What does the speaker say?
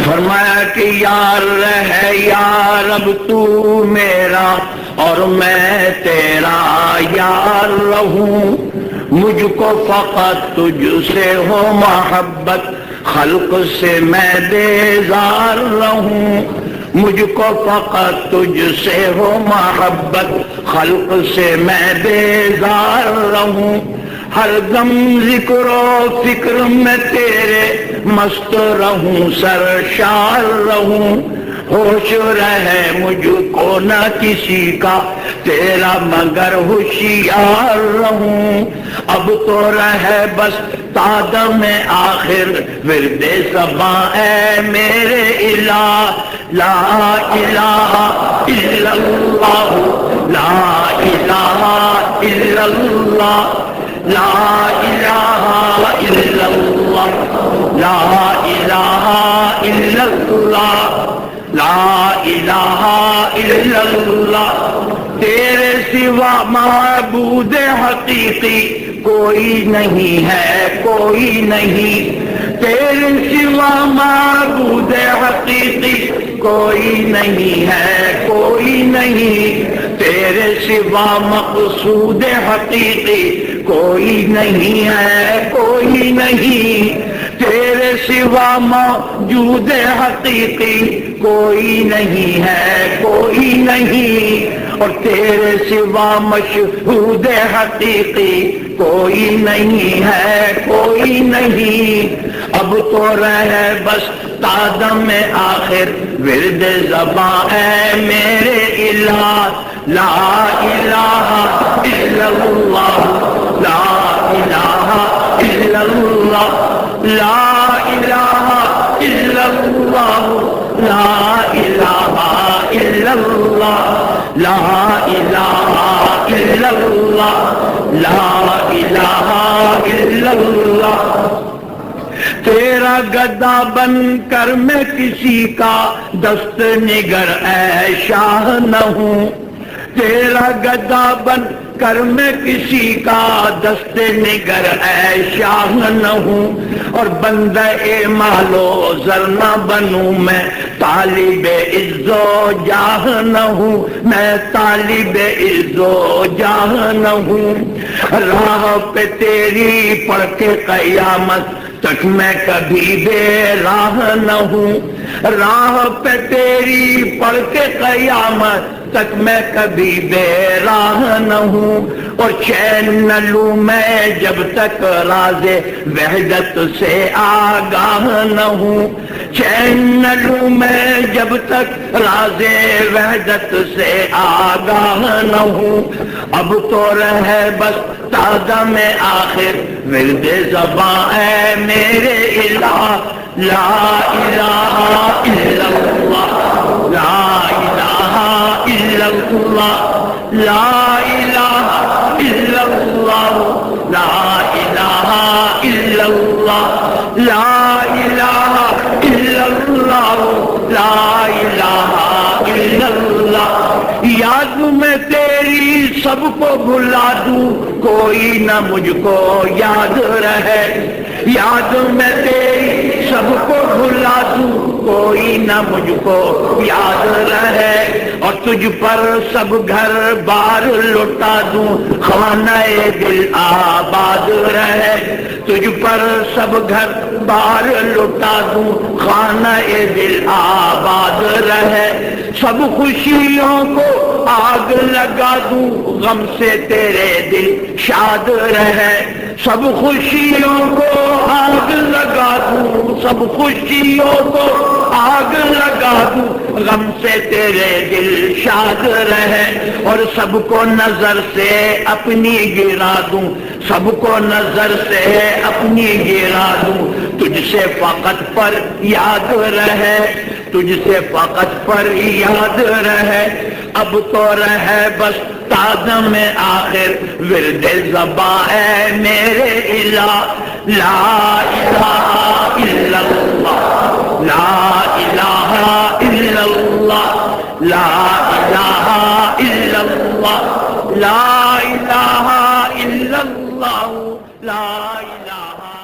فرمایا کہ یار ہے یا رب تو میرا اور میں تیرا یار رہوں، مجھ کو فقط تجھ سے ہو محبت، خلق سے میں بیزار رہوں، مجھ کو فقط تجھ سے ہو محبت، خلق سے میں بیزار رہوں، ہر دم ذکر و فکر میں تیرے مست رہوں، سرشار رہوں، ہوش رہے مجھ کو نہ کسی کا تیرا مگر ہوشیار رہوں، اب تو رہے بس تادم آخر ورد زباں اے میرے الہ، لا الہ الا اللہ، لا الہ الا اللہ، لا الہ الا اللہ، لا الہ الا اللہ، لا الہ الا اللہ، تیرے سوا معبود حقیقی کوئی نہیں ہے، کوئی نہیں، تیرے سوا معبود حقیقی کوئی نہیں ہے، کوئی نہیں، تیرے سوا مقصود حقیقی کوئی نہیں ہے، کوئی نہیں، تیرے سوا موجود حقیقی کوئی نہیں ہے، کوئی نہیں، اور تیرے سوا مشہود حقیقی کوئی نہیں ہے، کوئی نہیں، اب تو رہے بس تادم آخر ورد زباں اے میرے الہ، لا الہ الا اللہ، لا الہ الا اللہ، لا الہ الا اللہ، لا الہ الا اللہ، لا الہ الا اللہ، لا الہ الا اللہ، تیرا گدا بن کر میں کسی کا دست نگر اے شاہ نہ ہوں، تیرا گدا بن کر میں کسی کا دست نگر اے شاہ نہ ہوں، اور بندہ مال و زر نہ بنوں، میں طالب عز و جاہ نہ ہوں، میں طالب عز و جاہ نہ ہوں، راہ پہ تیری پڑھ کے قیامت تک میں کبھی بے راہ نہ ہوں، راہ پہ تیری پڑھ کے قیامت تک میں کبھی بے راہ نہ ہوں، اور چین نہ لوں میں جب تک راز وحدت سے آگاہ نہ ہوں، چین نہ لوں میں جب تک راز وحدت سے آگاہ نہ ہوں، اب تو رہے بس تادم آخر ورد زباں اے میرے الہ، لا الہ الا اللہ، لا الہ الا اللہ، لا الہ الا اللہ، لا الہ الا اللہ، لا الہ الا اللہ، لا الہ الا اللہ، یاد میں تیری سب کو بھلا دوں کوئی نہ مجھ کو یاد رہے، یاد میں تیری سب کو بھلا دوں کوئی نہ مجھ کو یاد رہے، اور تجھ پر سب گھر بار لٹا دوں خانہ دل آباد رہے، تجھ پر سب گھر بار لٹا دوں خانہ دل آباد رہے، سب خوشیوں کو آگ لگا دوں غم سے تیرے دل شاد رہے، سب خوشیوں کو آگ لگا دوں، سب خوشیوں کو آگ لگا دوں غم سے تیرے دل شاد رہے، اور سب کو نظر سے اپنی گرا دوں، سب کو نظر سے اپنی گرا دوں، تجھ سے فقط پر یاد رہے، تجھ سے فقط پر یاد رہے، اب تو رہے بس تادم آخر ورد زباں اے میرے الہ، لا الہ الا اللہ، لا الہ الا اللہ، لا الہ الا اللہ، لا الہ الا اللہ، لا الہ